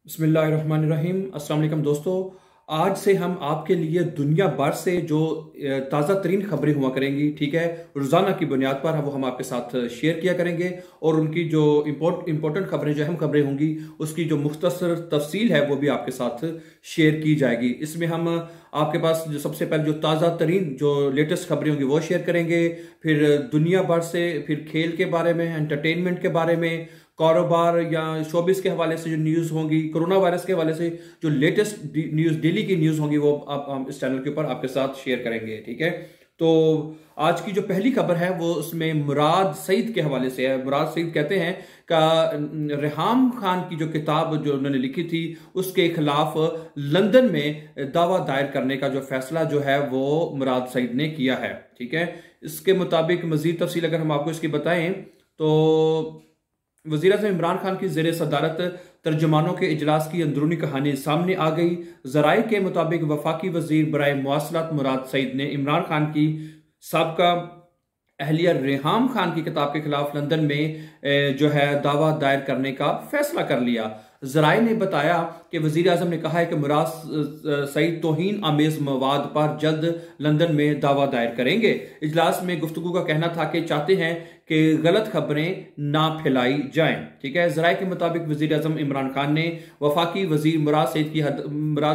बिस्मिल्लाहिर्रहमानिर्रहीम। अस्सलाम वालेकुम दोस्तों, आज से हम आपके लिए दुनिया भर से जो ताज़ा तरीन खबरें हुआ करेंगी, ठीक है, रोज़ाना की बुनियाद पर वो हम आपके साथ शेयर किया करेंगे। और उनकी जो इम्पोर्टेंट खबरें, जो अहम खबरें होंगी, उसकी जो मुख्तसर तफसील है वो भी आपके साथ शेयर की जाएगी। इसमें हम आपके पास जो सबसे पहले जो ताज़ा तरीन जो लेटेस्ट खबरें होंगी वो शेयर करेंगे, फिर दुनिया भर से, फिर खेल के बारे में, एंटरटेनमेंट के बारे में, कारोबार या शोबिस के हवाले से जो न्यूज़ होंगी, कोरोना वायरस के हवाले से जो लेटेस्ट न्यूज़, डेली की न्यूज़ होंगी, वो आप हम इस चैनल के ऊपर आपके साथ शेयर करेंगे। ठीक है, तो आज की जो पहली खबर है वो उसमें मुराद सईद के हवाले से है। मुराद सईद कहते हैं का रेहाम खान की जो किताब जो उन्होंने लिखी थी उसके खिलाफ लंदन में दावा दायर करने का जो फैसला जो है वो मुराद सईद ने किया है। ठीक है, इसके मुताबिक मजीद तफसील अगर हम आपको इसकी बताएं तो वज़ीर-ए-आज़म इमरान खान की ज़ेर सदारत तर्जुमानों के इजलास की अंदरूनी कहानी सामने आ गई। ज़राए के मुताबिक वफाकी वज़ीर बराए मवासलात मुराद सईद ने इमरान खान की साबका अहलिया रेहाम खान की किताब के खिलाफ लंदन में जो है दावा दायर करने का फैसला कर लिया। ज़राए ने बताया कि वज़ीर आज़म ने कहा है कि मुराद सईद तौहीन आमेज़ मवाद पर जल्द लंदन में दावा दायर करेंगे। इजलास में गुफ्तगू का कहना था कि चाहते हैं कि गलत खबरें ना फैलाई जाएं। ठीक है, ज़राए के मुताबिक वज़ीर आज़म इमरान खान ने वफाकी वज़ीर मुराद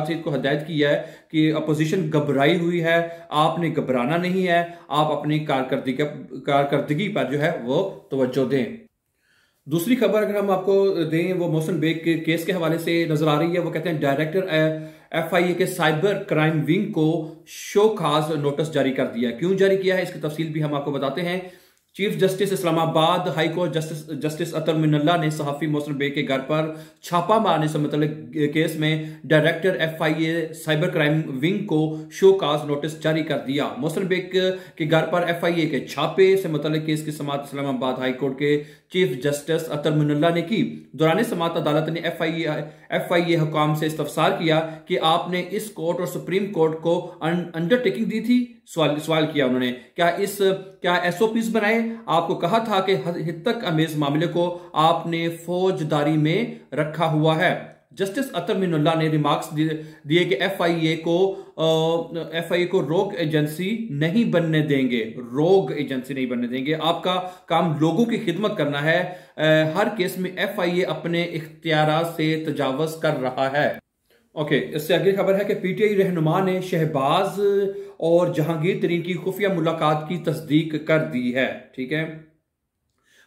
सईद को हदायत की है कि अपोजिशन घबराई हुई है, आपने घबराना नहीं है, आप अपनी कारकर्दगी पर जो है वो तवज्जो दें। दूसरी खबर अगर हम आपको दें वो मोहसिन बेग के केस के हवाले से नजर आ रही है। वो कहते हैं डायरेक्टर FIA के साइबर क्राइम विंग को शो खास नोटिस जारी कर दिया। क्यों जारी किया है इसकी तफसील भी हम आपको बताते हैं। Chief justice Islamabad high court justice Athar Minallah ने सहाफ़ी मोहसिन बेग के घर पर छापा मारने से मुतल्लिक केस में director FIA cyber crime wing को शो काज नोटिस जारी कर दिया। मोहसिन बेग के घर पर FIA के छापे से मुतल्लिक केस की समाअत इस्लामाबाद हाई कोर्ट के चीफ जस्टिस अतर मिनल्ला ने की। दौरान समाअत अदालत ने FIA हुकाम से इस्तफसार किया कि आपने इस कोर्ट और सुप्रीम कोर्ट को अंडरटेकिंग दी थी। सवाल किया उन्होंने, क्या SOPs बनाए, आपको कहा था कि हितक अमेज मामले को आपने फौजदारी में रखा हुआ है। जस्टिस अतर मिनुल्लाह ने रिमार्क्स दिए कि FIA को रोग एजेंसी नहीं बनने देंगे, आपका काम लोगों की खिदमत करना है। हर केस में FIA अपने इख्तियारात से तजावुज कर रहा है। ओके, इससे अगली खबर है कि PTI रहनुमा ने शहबाज और जहांगीर तरीन की खुफिया मुलाकात की तस्दीक कर दी है। ठीक है,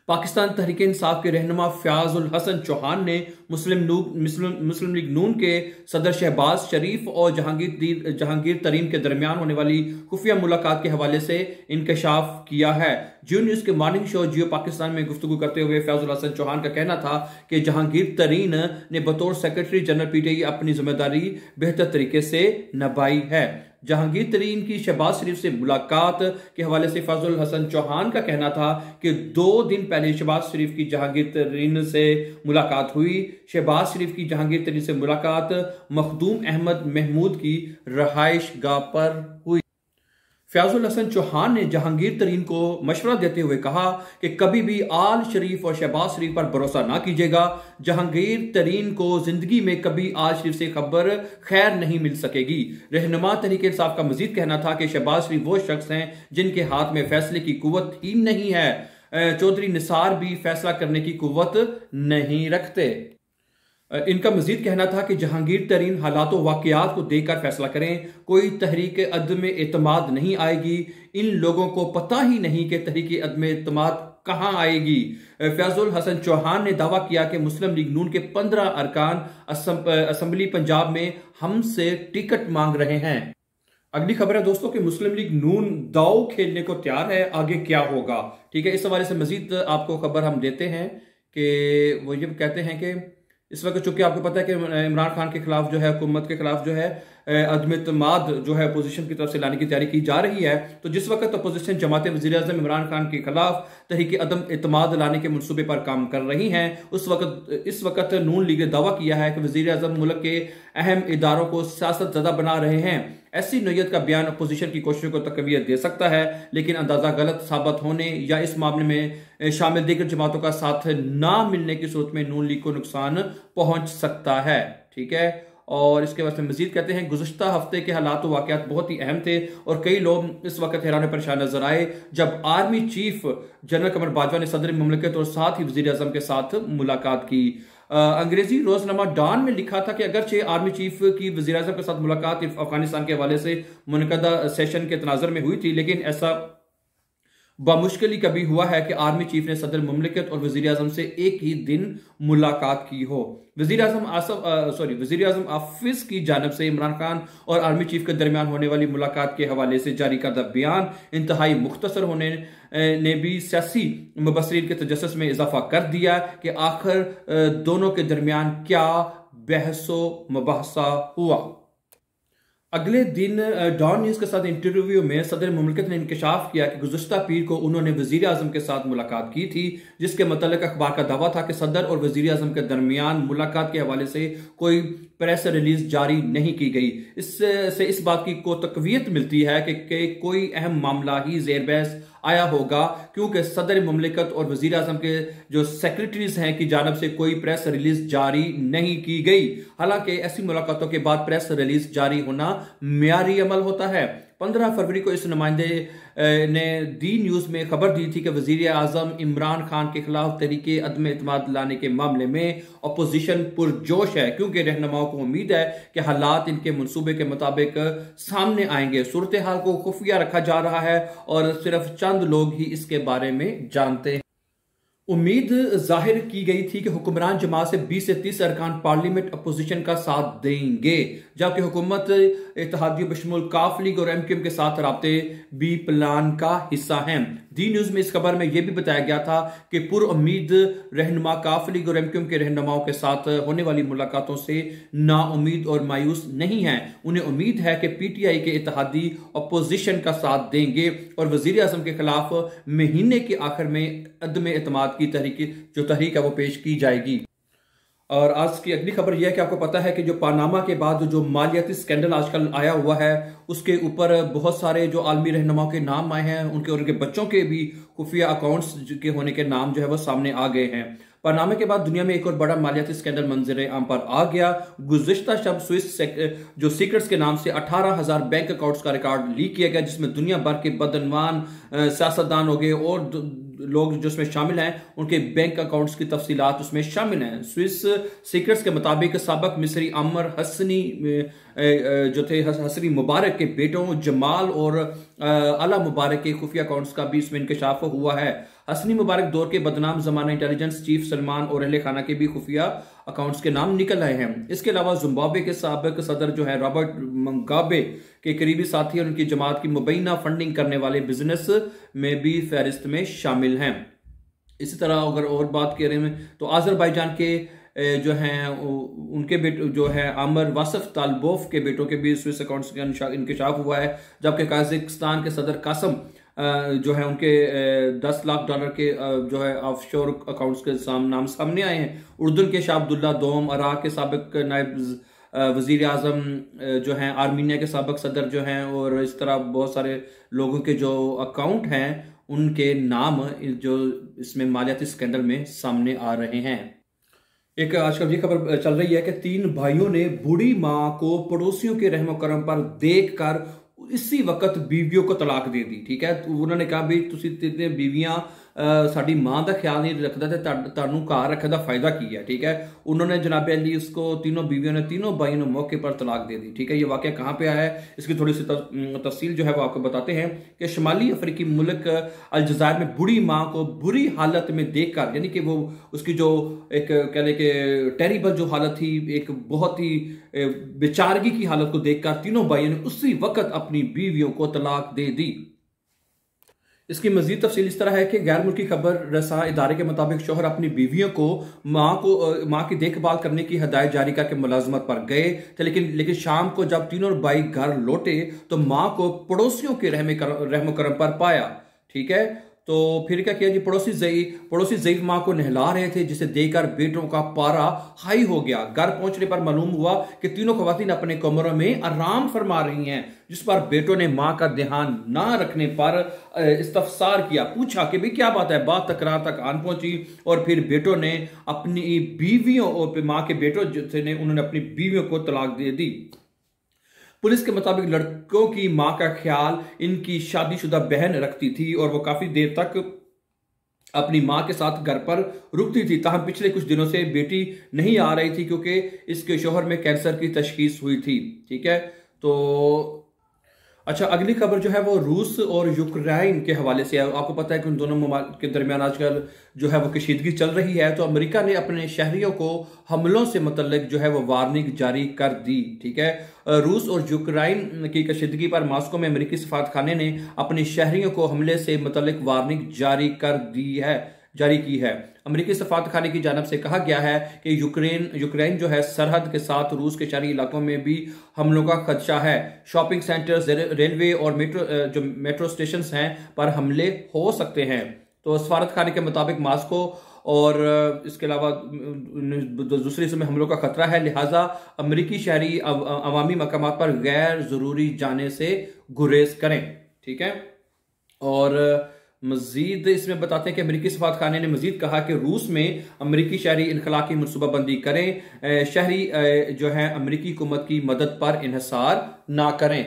पाकिस्तान तहरीक इंसाफ के रहनुमा फयाजुल हसन चौहान ने मुस्लिम लीग नून के सदर शहबाज शरीफ और जहांगीर तरीन के दरमियान होने वाली खुफिया मुलाकात के हवाले से इंकशाफ किया है। जियो न्यूज़ के मॉर्निंग शो जियो पाकिस्तान में गुफ्तगू करते हुए फयाजुल हसन चौहान का कहना था कि जहांगीर तरीन ने बतौर सेक्रेटरी जनरल PTI अपनी जिम्मेदारी बेहतर तरीके से निभाई है। जहांगीर तरीन की शहबाज शरीफ से मुलाकात के हवाले से फयाजुल हसन चौहान का कहना था कि 2 दिन पहले शहबाज शरीफ की जहांगीर तरीन से मुलाकात हुई। शहबाज शरीफ की जहांगीर तरीन से मुलाकात मखदूम अहमद महमूद की रहाइश गाह पर हुई। फयाजुल हसन चौहान ने जहांगीर तरीन को मशवरा देते हुए कहा कि कभी भी आल शरीफ और शहबाज शरीफ पर भरोसा ना कीजिएगा। जहांगीर तरीन को जिंदगी में कभी आल शरीफ से खबर खैर नहीं मिल सकेगी। रहनुमा तहरीक इंसाफ का मजीद कहना था कि शहबाज शरीफ वो शख्स हैं जिनके हाथ में फैसले की कुव्वत ही नहीं है। चौधरी निसार भी फैसला करने की कुव्वत नहीं रखते। इनका मजीद कहना था कि जहांगीर तरीन हालात वाकयात को देखकर फैसला करें, कोई तहरीक अदम एतमाद नहीं आएगी। इन लोगों को पता ही नहीं कि तहरीक अदम एतमाद कहां आएगी। फयाजुल हसन चौहान ने दावा किया कि मुस्लिम लीग नून के 15 अरकान असम्बली पंजाब में हमसे टिकट मांग रहे हैं। अगली खबर है दोस्तों कि मुस्लिम लीग नून दाव खेलने को तैयार है, आगे क्या होगा। ठीक है, इस हवाले से मजीद आपको खबर हम देते हैं कि वो ये कहते हैं कि इस वक्त चूंकि आपको पता है कि इमरान खान के खिलाफ जो है, हुकूमत के खिलाफ जो है, अदम-ए-इत्माद जो है अपोजिशन की तरफ से लाने की तैयारी की जा रही है। तो जिस वक्त अपोजिशन जमातें वज़ीर आज़म इमरान खान के खिलाफ तहरीक अदम-ए-इत्माद लाने के मनसूबे पर काम कर रही हैं, इस वक्त नून लीग ने दावा किया है कि वज़ीर आज़म मुल्क के अहम इदारों को सियासत ज़दा बना रहे हैं। ऐसी नोयत का बयान अपोजिशन की कोशिशों को तकवीत दे सकता है, लेकिन अंदाजा गलत साबित होने या इस मामले में शामिल दीगर जमातों का साथ ना मिलने की सूरत में नून लीग को नुकसान पहुंच सकता है। ठीक है, और इसके बाद मजीद कहते हैं गुज़श्ता हफ्ते के हालात वाक़यात बहुत ही अहम थे और कई लोग इस वक्त हैरान परेशान नजर आए जब आर्मी चीफ जनरल कमर बाजवा ने सदर मुमलिकत और साथ ही वज़ीर आज़म के साथ मुलाकात की। अंग्रेजी रोजनामा डॉन में लिखा था कि अगरचे आर्मी चीफ की वज़ीर आज़म के साथ मुलाकात अफगानिस्तान के हवाले से मुनक़दा सेशन के तनाज़ुर में हुई थी, लेकिन ऐसा बामुश्किल ही कभी हुआ है कि आर्मी चीफ ने सदर मुमलिकत और वज़ीर आज़म से एक ही दिन मुलाकात की हो। वज़ीर आज़म ऑफिस की जानब से इमरान खान और आर्मी चीफ के दरमियान होने वाली मुलाकात के हवाले से जारी करदा बयान इंतहाई मुख्तसर होने ने भी सियासी मुबस्सिरीन के तजस्सुस में इजाफा कर दिया कि आखिर दोनों के दरमियान क्या बहसो मुबाहसा हुआ। अगले दिन डॉन न्यूज़ के साथ इंटरव्यू में सदर मुमलिकत ने इंकशाफ किया कि गुज़श्ता पीर को उन्होंने वज़ीर आज़म के साथ मुलाकात की थी, जिसके मतलब अखबार का दावा था कि सदर और वज़ीर आज़म के दरमियान मुलाकात के हवाले से कोई प्रेस रिलीज जारी नहीं की गई। इससे इस बात की को तकवीत मिलती है कि कोई अहम मामला ही ज़ेर बहस आया होगा, क्योंकि सदर मुमलिकत और वज़ीर आज़म के जो सेक्रेटरीज हैं की जानब से कोई प्रेस रिलीज जारी नहीं की गई। हालांकि ऐसी मुलाकातों के बाद प्रेस रिलीज जारी होना मियारी अमल होता है। 15 फरवरी को इस नुमाइंदे ने दी न्यूज़ में खबर दी थी कि वज़ीर आज़म इमरान खान के खिलाफ तहरीके अदम-ए-इत्माद लाने के मामले में अपोजिशन पुरजोश है, क्योंकि रहनुमाओं को उम्मीद है कि हालात इनके मंसूबे के मुताबिक सामने आएंगे। सूरत हाल को खुफिया रखा जा रहा है और सिर्फ चंद लोग ही इसके बारे में जानते हैं। उम्मीद जाहिर की गई थी कि हुक्मरान जमात से 20 से 30 अरकान पार्लियामेंट अपोजिशन का साथ देंगे, जबकि हुकूमत इत्तेहादियों बशमूल काफ लीग और एमक्यूएम के साथ राब्ते बी प्लान का हिस्सा हैं। दी न्यूज़ में इस खबर में यह भी बताया गया था कि पुरउम्मीद रहनुमा काफ लीग और एमक्यूएम के रहनुमाओं के साथ होने वाली मुलाकातों से नाउम्मीद और मायूस नहीं हैं। उन्हें उम्मीद है कि पीटीआई के इत्तेहादी अपोजिशन का साथ देंगे और वज़ीर आज़म के खिलाफ महीने के आखिर में अदम-ए-इत्माद की तहरीक है वो पेश की जाएगी। और आज की अगली खबर यह है कि आपको पता है कि जो पानामा के बाद जो मालियाती स्कैंडल आजकल आया हुआ है, उसके ऊपर बहुत सारे जो आलमी रहनुमाओं के नाम आए हैं, उनके और उनके बच्चों के भी खुफिया अकाउंट्स के होने के नाम जो है वो सामने आ गए हैं। पानामा के बाद दुनिया में एक और बड़ा मालियाती स्कैंडल मंजर आम पर आ गया। गुज़िश्ता शब स्विस जो सीक्रेट्स के नाम से 18,000 बैंक अकाउंट्स का रिकॉर्ड लीक किया गया, जिसमें दुनिया भर के बदनवान सियासतदान हो गए और लोग जो उसमें शामिल हैं उनके बैंक अकाउंट्स की तफसीलात उसमें शामिल हैं। स्विस सीक्रेट्स के मुताबिक साबिक मिस्री अमर हसनी जो थे हसनी मुबारक के बेटों जमाल और अला मुबारक के खुफिया अकाउंट्स का भी इसमें इंकशाफ हुआ है। हसनी मुबारक दौर के बदनाम जमाना इंटेलिजेंस चीफ सलमान और अहले खाना के भी खुफिया अकाउंट्स के नाम निकल आए हैं। इसके अलावा जिम्बाब्वे के साबिक सदर जो है रॉबर्ट मुगाबे के करीबी साथी और उनकी जमात की मुबैना फंडिंग करने वाले बिजनेस में भी फहरिस्त में शामिल हैं। इसी तरह अगर और बात करें तो आज़रबाईजान के जो हैं उनके बेटे जो है आमर वासफ तालबोफ के बेटों के भी स्विस अकाउंट्स का इंकशाफ हुआ है, जबकि काज़ाकिस्तान के सदर कासम जो है उनके $10 लाख के जो है ऑफशोर अकाउंट्स के नाम सामने आए हैं। उर्दन के शाह अब्दुल्ला दोम, इराक के साबिक नायब वज़ीर आज़म जो हैं, आर्मीनिया के साबिक सदर जो हैं और इस तरह बहुत सारे लोगों के जो अकाउंट हैं उनके नाम जो इसमें मालियाती स्कैंडल में सामने आ रहे हैं। एक आजकल ये खबर चल रही है कि 3 भाइयों ने बूढ़ी माँ को पड़ोसियों के रहमो करम पर देख कर इसी वक्त बीवियों को तलाक दे दी। ठीक है, तो उन्होंने कहा भी तुसी इतने बीवियां साड़ी मां का ख्याल नहीं रखता थे, तानू घर रखने का फायदा की है। ठीक है, उन्होंने जनाब अली उसको तीनों बीवियों ने तीनों भाइयों ने मौके पर तलाक दे दी। ठीक है, ये वाकया कहाँ पे आया है इसकी थोड़ी सी तफसील जो है वो आपको बताते हैं कि शुमाली अफ्रीकी मुल्क अलजायर में बूढ़ी माँ को बुरी हालत में देखकर, यानी कि वो उसकी जो एक कह लें कि टेरिबल जो हालत थी, एक बहुत ही बेचारगी की हालत को देखकर तीनों भाइयों ने उसी वक्त अपनी बीवियों को तलाक दे दी। इसकी मजीद तफसील इस तरह है कि गैर मुल्की खबर रसा इदारे के मुताबिक शोहर अपनी बीवियों को माँ की देखभाल करने की हदायत जारी करके मुलाजमत पर गए थे, लेकिन शाम को जब तीनों भाई घर लौटे तो माँ को पड़ोसियों के रहम करम पर पाया। ठीक है, तो फिर क्या किया जी, पड़ोसी ज़ईफ माँ को नहला रहे थे, जिसे देखकर बेटों का पारा हाई हो गया। घर पहुंचने पर मालूम हुआ कि तीनों खवातीन अपने कमरों में आराम फरमा रही हैं, जिस पर बेटों ने माँ का ध्यान ना रखने पर इस्तफसार किया, पूछा कि भाई क्या बात है। बात तकरार तक आन पहुंची और फिर बेटों ने अपनी बीवियों और माँ के बेटों जो थे उन्होंने अपनी बीवियों को तलाक दे दी। पुलिस के मुताबिक लड़कों की मां का ख्याल इनकी शादीशुदा बहन रखती थी और वो काफी देर तक अपनी मां के साथ घर पर रुकती थी। ताहम पिछले कुछ दिनों से बेटी नहीं आ रही थी क्योंकि इसके शोहर में कैंसर की तशखीस हुई थी। ठीक है, तो अच्छा, अगली खबर जो है वो रूस और यूक्रेन के हवाले से है। आपको पता है कि उन दोनों मुमालिक के दरमियान आजकल जो है वो कशीदगी चल रही है, तो अमेरिका ने अपने शहरियों को हमलों से मुतल्लिक जो है वो वार्निंग जारी कर दी। ठीक है, रूस और यूक्रेन की कशीदगी पर मॉस्को में अमेरिकी सफारतखाने ने अपने शहरियों को हमले से मुतल्लिक वार्निंग जारी की है। अमेरिकी सफारतखाने की जानब से कहा गया है कि यूक्रेन जो है सरहद के साथ रूस के शहरी इलाकों में भी हमलों का खदशा है। शॉपिंग सेंटर्स, रेलवे और मेट्रो स्टेशन हैं पर हमले हो सकते हैं। तो सफारतखाने के मुताबिक मॉस्को और इसके अलावा दूसरे हिस्से में हमलों का खतरा है, लिहाजा अमेरिकी शहरी अवामी मकामात पर गैर जरूरी जाने से गुरेज करें। ठीक है, और मजीद इसमें बताते हैं कि अमेरिकी सफारतखाने ने मजीद कहा कि रूस में अमेरिकी शहरी इनखला की मनसूबाबंदी करें, शहरी जो है अमेरिकी हुकूमत की मदद पर इन्हिसार ना करें।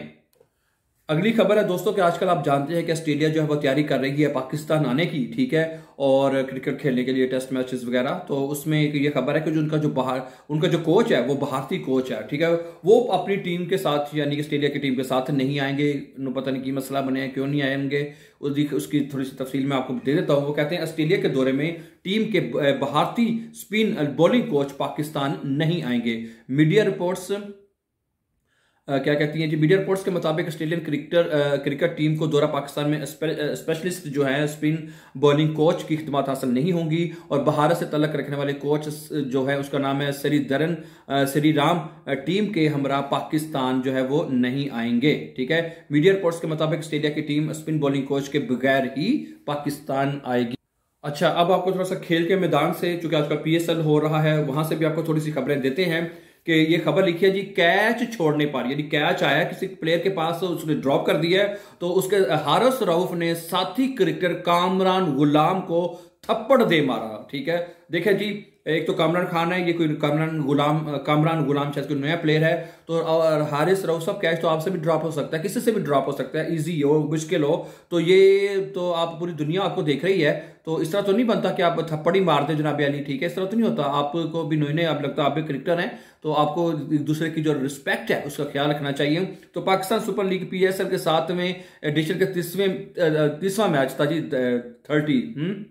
अगली खबर है दोस्तों कि आजकल आप जानते हैं कि ऑस्ट्रेलिया जो है वो तैयारी कर रही है पाकिस्तान आने की। ठीक है, और क्रिकेट खेलने के लिए टेस्ट मैचेस वगैरह। तो उसमें ये खबर है कि जो उनका जो कोच है वो भारतीय कोच है। ठीक है, वो अपनी टीम के साथ यानी कि ऑस्ट्रेलिया की टीम के साथ नहीं आएंगे। पता नहीं की मसला बने हैं, क्यों नहीं आएंगे, उसकी थोड़ी सी तफसील मैं आपको दे देता हूँ। वो कहते हैं ऑस्ट्रेलिया के दौरे में टीम के भारतीय स्पिन बॉलिंग कोच पाकिस्तान नहीं आएंगे। मीडिया रिपोर्ट्स क्या कहती हैं जी, मीडिया रिपोर्ट्स के मुताबिक ऑस्ट्रेलियन क्रिकेट टीम को दौरा पाकिस्तान में स्पेशलिस्ट जो है स्पिन बॉलिंग कोच की खिदमत हासिल नहीं होंगी और भारत से तल्लक रखने वाले कोच जो है उसका नाम है श्रीराम, टीम के हमरा पाकिस्तान जो है वो नहीं आएंगे। ठीक है, मीडिया रिपोर्ट्स के मुताबिक ऑस्ट्रेलिया की टीम स्पिन बॉलिंग कोच के बगैर ही पाकिस्तान आएगी। अच्छा, अब आपको थोड़ा सा खेल के मैदान से, चूंकि आजकल PSL हो रहा है, वहां से भी आपको थोड़ी सी खबरें देते हैं कि ये खबर लिखी है जी, कैच छोड़ने पर, यानी कैच आया किसी प्लेयर के पास, उसने ड्रॉप कर दिया है, तो उसके हारिस रऊफ ने साथी क्रिकेटर कामरान गुलाम को थप्पड़ दे मारा। ठीक है, देखे जी, एक तो कामरान खान है, ये कोई कामरान गुलाम शायद कोई नया प्लेयर है। तो और हारिस रऊफ साहब, कैच तो आपसे भी ड्रॉप हो सकता है, किसी से भी ड्रॉप हो सकता है, इजी हो मुश्किल हो, तो ये तो आप पूरी दुनिया आपको देख रही है, तो इस तरह तो नहीं बनता कि आप थप्पड़ ही मार दे जनाब अली। ठीक है, इस तरह तो नहीं होता। आपको भी नोने आप लगता है आप भी क्रिकेटर हैं, तो आपको एक दूसरे की जो रिस्पेक्ट है उसका ख्याल रखना चाहिए। तो पाकिस्तान सुपर लीग PSL के 7वें एडिशन के 30वां मैच था जी 30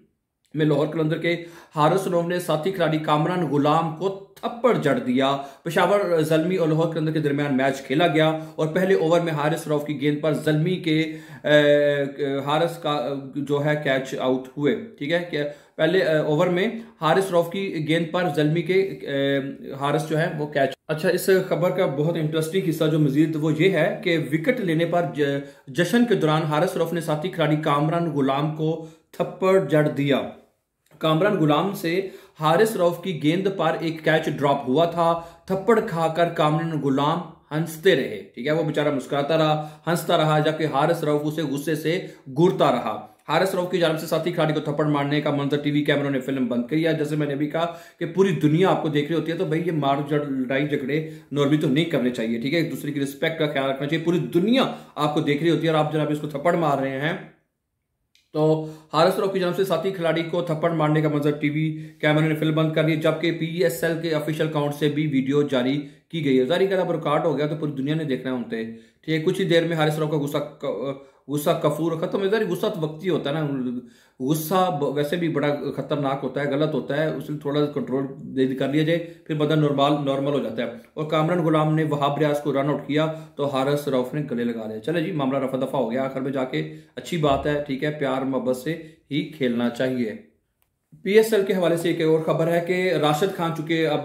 में लाहौर कलंदर के हारिस रऊफ ने साथी खिलाड़ी कामरान गुलाम को थप्पड़ जड़ दिया। पेशावर जल्मी और लाहौर कलंदर के दरमियान मैच खेला गया और पहले ओवर में हारिस रऊफ की गेंद पर जल्मी के हारिस का जो है कैच आउट हुए। ठीक है, कि पहले ओवर में हारिस रऊफ की गेंद पर जल्मी के हारिस जो है वो कैच। अच्छा, इस खबर का बहुत इंटरेस्टिंग हिस्सा जो मजीद वो ये है कि विकेट लेने पर जश्न के दौरान हारिस रऊफ ने साथी खिलाड़ी कामरान गुलाम को थप्पड़ जड़ दिया। कामरान गुलाम से हारिस रऊफ की गेंद पर एक कैच ड्रॉप हुआ था। थप्पड़ खाकर कामरान गुलाम हंसते रहे। ठीक है, वो बेचारा मुस्कुराता रहा, हंसता रहा, जबकि हारिस रऊफ उसे गुस्से से घूरता रहा। हारिस रऊफ की जानब से साथी खिलाड़ी को थप्पड़ मारने का मंजर टीवी कैमरों ने फिल्म बंद किया। जैसे मैंने अभी कहा कि पूरी दुनिया आपको देख रही होती है, तो भाई ये लड़ाई झगड़े नॉर्मली तो नहीं करने चाहिए। ठीक है, एक दूसरे की रिस्पेक्ट का ख्याल रखना चाहिए। पूरी दुनिया आपको देख रही होती है और आप जनाब इसको थप्पड़ मार रहे हैं। तो हारिस रऊफ की जानब से साथी खिलाड़ी को थप्पड़ मारने का मंजर टीवी कैमरे ने फिल्म बंद कर दी, जबकि PSL के ऑफिशियल अकाउंट से भी वीडियो जारी की गई है। जारी करा, रिकॉर्ड हो गया तो पूरी दुनिया ने देखना है उनसे। ठीक है, कुछ ही देर में हारिस रऊफ का गुस्सा कफूर खत्म इधर गुस्सा तो वक्ती होता है ना, गुस्सा वैसे भी बड़ा खतरनाक होता है, गलत होता है, उसमें थोड़ा कंट्रोल कर लिया जाए फिर बदन नॉर्मल हो जाता है। और कामरान गुलाम ने वहाब रियाज को रन आउट किया तो हारिस रऊफ ने गले लगा लिया। चले जी, मामला रफा दफा हो गया आखिर में जाके, अच्छी बात है, ठीक है, प्यार मोहब्बत से ही खेलना चाहिए। पीएसएल के हवाले से एक और खबर है कि राशिद खान, चूंकि अब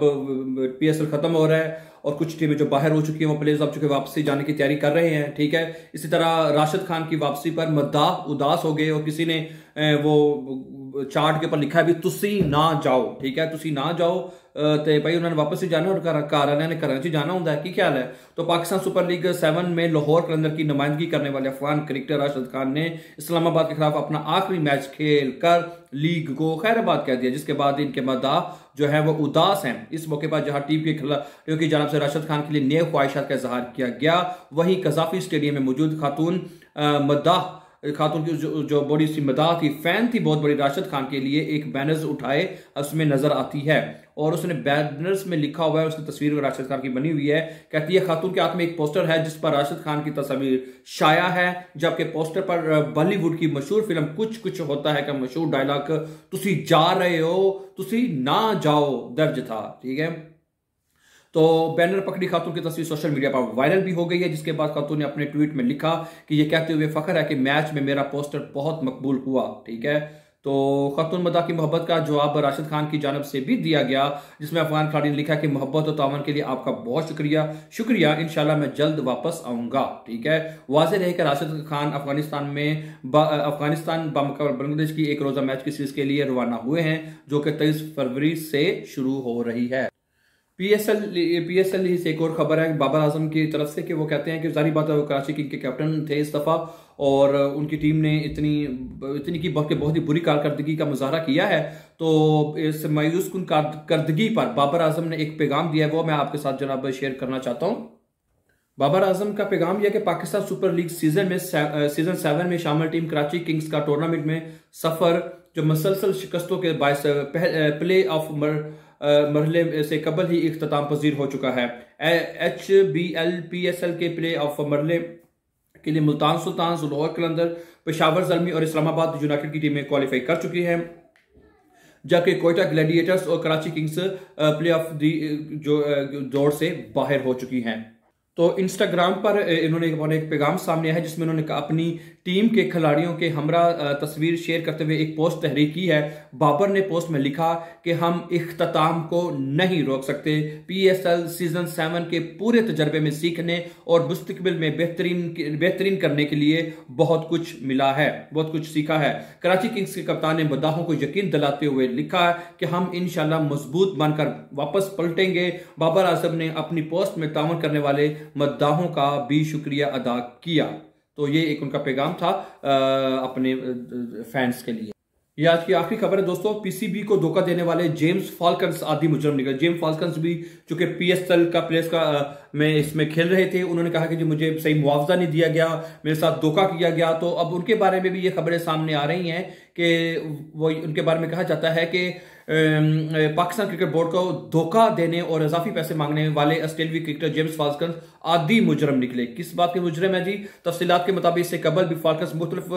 पीएसएल खत्म हो रहा है और कुछ टीमें जो बाहर हो चुकी हैं वो प्लेयर्स अब चुके वापसी जाने की तैयारी कर रहे हैं, ठीक है। इसी तरह राशिद खान की वापसी पर मद्दाह उदास हो गए और किसी ने वो चार्ट के ऊपर लिखा है भी तुसी ना जाओ, ठीक है, तुसी ना जाओ, तो भाई उन्होंने वापस ही जाना और घर ने कराची जाना होता है, की ख्याल है। तो पाकिस्तान सुपर लीग 7 में लाहौर कलंदर की नुमाइंदगी करने वाले अफगान क्रिकेटर राशिद खान ने इस्लामाबाद के खिलाफ अपना आखिरी मैच खेल कर लीग को खैराबाद कह दिया, जिसके बाद इनके मद्दाह जो है वो उदास हैं। इस मौके पर जहां टीम के खिलाड़ियों की जानब से राशिद खान के लिए नेक ख्वाहिशात का इजहार किया गया, वहीं कजाफी स्टेडियम में मौजूद खातून की जो बड़ी सी मदाह थी, फैन थी बहुत बड़ी राशिद खान के लिए, एक बैनर्स उठाए उसमें नजर आती है और उसने बैनर्स में लिखा हुआ है, उसकी तस्वीर राशिद खान की बनी हुई है। कहती है खातून के हाथ में एक पोस्टर है जिस पर राशिद खान की तस्वीर शाया है, जबकि पोस्टर पर बॉलीवुड की मशहूर फिल्म कुछ कुछ होता है का मशहूर डायलॉग तुसी जा रहे हो तुसी ना जाओ दर्ज था, ठीक है। तो बैनर पकड़ी खातून की तस्वीर सोशल मीडिया पर वायरल भी हो गई है, जिसके बाद खातून ने अपने ट्वीट में लिखा कि ये कहते हुए फख्र है कि मैच में मेरा पोस्टर बहुत मकबूल हुआ, ठीक है। तो खातून मदा की मोहब्बत का जवाब राशिद खान की जानब से भी दिया गया, जिसमें अफगान खिलाड़ी ने लिखा कि मोहब्बत और तावन के लिए आपका बहुत शुक्रिया, इंशाल्लाह मैं जल्द वापस आऊंगा, ठीक है। वाज़ेह रहे कि राशिद खान अफगानिस्तान बांग्लादेश की एक रोजा मैच की सीरीज के लिए रवाना हुए हैं, जो कि 23 फरवरी से शुरू हो रही है। पीएसएल से एक और खबर है बाबर आजम की तरफ से कि वो कहते हैं कि जारी बात है वो कराची किंग के कैप्टन थे इस दफा और उनकी टीम ने इतनी की बहुत ही बुरी कारकर्दगी का मुजाहरा किया है। तो इस मायूस कुन कारकर्दगी पर बाबर आजम ने एक पैगाम दिया है, वो मैं आपके साथ जनाब शेयर करना चाहता हूँ। बाबर आजम का पैगाम यह कि पाकिस्तान सुपर लीग सीजन 7 में शामिल टीम कराची किंग्स का टूर्नामेंट में सफर जो मुसलसल शिकस्तों के बायस प्ले ऑफ मरहले से कबल ही इख्तिताम पजीर हो चुका है। HBL PSL के प्ले ऑफ मरहले के लिए मुल्तान सुल्तान, लाहौर कलंदर, पेशावर ज़ल्मी और इस्लामाबाद यूनाइटेड की टीमें क्वालिफाई कर चुकी हैं, जबकि कोयटा ग्लैडिएटर्स और कराची किंग्स प्ले ऑफ जो दौड़ से बाहर हो चुकी हैं। तो इंस्टाग्राम पर इन्होंने एक पैगाम सामने आया है जिसमें उन्होंने अपनी टीम के खिलाड़ियों के हमरा तस्वीर शेयर करते हुए एक पोस्ट तहरीर की है। बाबर ने पोस्ट में लिखा कि हम इख्तिताम को नहीं रोक सकते, PSL सीजन 7 के पूरे तजर्बे में सीखने और मुस्तकबिल में बेहतरीन करने के लिए बहुत कुछ मिला है, बहुत कुछ सीखा है। कराची किंग्स के कप्तान ने मद्दाहों को यकीन दिलाते हुए लिखा कि हम इंशाल्लाह मजबूत बनकर वापस पलटेंगे। बाबर आजम ने अपनी पोस्ट में तावन करने वाले मद्दाहों का भी शुक्रिया अदा किया। तो ये एक उनका पैगाम था अपने फैंस के लिए। ये आज की आखिरी खबर है दोस्तों। पीसीबी को धोखा देने वाले जेम्स फाल्कन्स आदि मुजरम निकले। जेम्स फाल्कन्स भी चूंकि PSL का प्लेयर्स का में इसमें खेल रहे थे, उन्होंने कहा कि जी मुझे सही मुआवजा नहीं दिया गया, मेरे साथ धोखा किया गया। तो अब उनके बारे में भी ये खबरें सामने आ रही हैं कि वो उनके बारे में कहा जाता है कि पाकिस्तान क्रिकेट बोर्ड को धोखा देने और इजाफी पैसे मांगने वाले ऑस्ट्रेलियाई क्रिकेटर जेम्स फाल्कन्स आदि मुजरम निकले। किस बात के मुजरम है जी? तफसीलात के मुताबिक इससे कबल भी फाल्कन्स मुख्तलिफ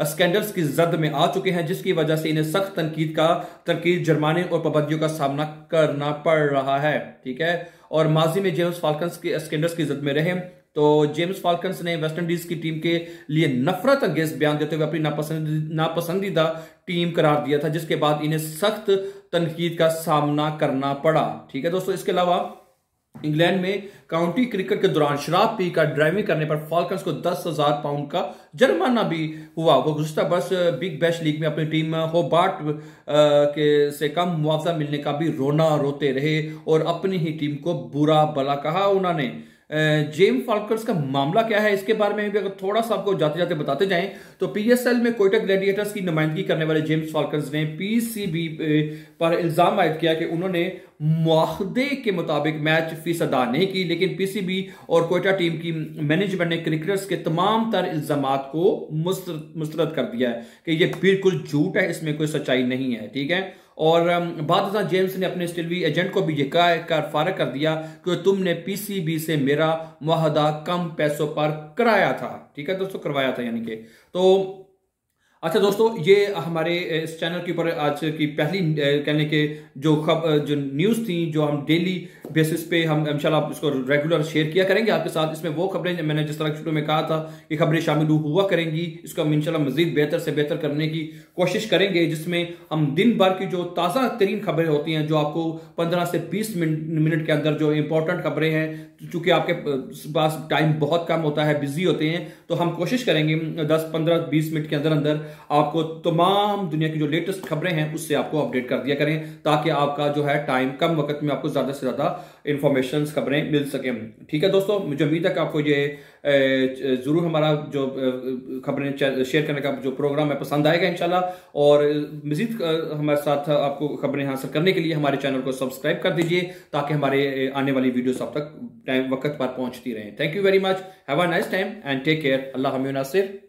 स्कैंडल्स की जद में आ चुके हैं, जिसकी वजह से इन्हें सख्त तनकीद, जुर्माने और पाबंदियों का सामना करना पड़ रहा है, ठीक है। और माजी में जेम्स फाल्कन्स के स्कैंडल्स की जद में रहे। तो जेम्स फाल्कन्स ने वेस्टइंडीज की टीम के लिए नफरत अंगेज बयान देते हुए अपनी नापसंदीदा टीम करार दिया था, जिसके बाद इन्हें सख्त तनकीद का सामना करना पड़ा, ठीक है दोस्तों। इसके अलावा इंग्लैंड में काउंटी क्रिकेट के दौरान शराब पीकर ड्राइविंग करने पर फाल्कन्स को 10,000 पाउंड का जुर्माना भी हुआ। वो गुज़श्ता बरस बिग बैश लीग में अपनी टीम होबार्ट से कम मुआवजा मिलने का भी रोते रहे और अपनी ही टीम को बुरा भला कहा उन्होंने। जेम्स फाल्कन्स का मामला क्या है, इसके बारे में भी अगर थोड़ा सा आपको जाते जाते बताते जाएं तो PSL में कोयटा ग्लैडिएटर्स की नुमाइंदगी करने वाले जेम्स फाल्कन्स ने PCB पर इल्जाम आयद किया कि उन्होंने मुआहदे के मुताबिक मैच फीस अदा नहीं की, लेकिन PCB और कोयटा टीम की मैनेजमेंट ने क्रिकेटर्स के तमाम तर इल्जामात को मुस्तरद कर दिया है कि यह बिल्कुल झूठ है, इसमें कोई सच्चाई नहीं है, ठीक है। और बाद जेम्स ने अपने स्टिलवी एजेंट को भी ये कहा फारग कर दिया कि तुमने पीसीबी से मेरा मुआहदा कम पैसों पर कराया था। ठीक है दोस्तों, करवाया था यानी कि। तो अच्छा दोस्तों, ये हमारे इस चैनल के ऊपर आज की पहली कहने के जो न्यूज़ थी, जो हम डेली बेसिस पे हम इंशाल्लाह इसको रेगुलर शेयर किया करेंगे आपके साथ। इसमें वो खबरें मैंने जिस तरह शुरू में कहा था कि खबरें शामिल हुआ करेंगी, इसको हम इंशाल्लाह मजीद बेहतर से बेहतर करने की कोशिश करेंगे, जिसमें हम दिन भर की जो ताज़ा तरीन खबरें होती हैं, जो आपको 15 से 20 मिनट के अंदर जो इंपॉर्टेंट खबरें हैं, चूंकि आपके पास टाइम बहुत कम होता है, बिजी होते हैं, तो हम कोशिश करेंगे 10, 15, 20 मिनट के अंदर अंदर आपको तमाम दुनिया की जो लेटेस्ट खबरें हैं उससे आपको अपडेट कर दिया करें, ताकि आपका जो है टाइम कम वक्त में आपको ज्यादा से ज्यादा इंफॉर्मेशन खबरें मिल सके। ठीक है दोस्तों, मुझे उम्मीद है कि आपको ये जरूर हमारा जो खबरें शेयर करने का जो प्रोग्राम है पसंद आएगा इंशाल्लाह। और मजीद हमारे साथ आपको खबरें हासिल करने के लिए हमारे चैनल को सब्सक्राइब कर दीजिए, ताकि हमारे आने वाली वीडियोस आप तक टाइम वक्त पर पहुंचती रहें। Thank you very much, have a nice time and take care. अल्लाह नासिर।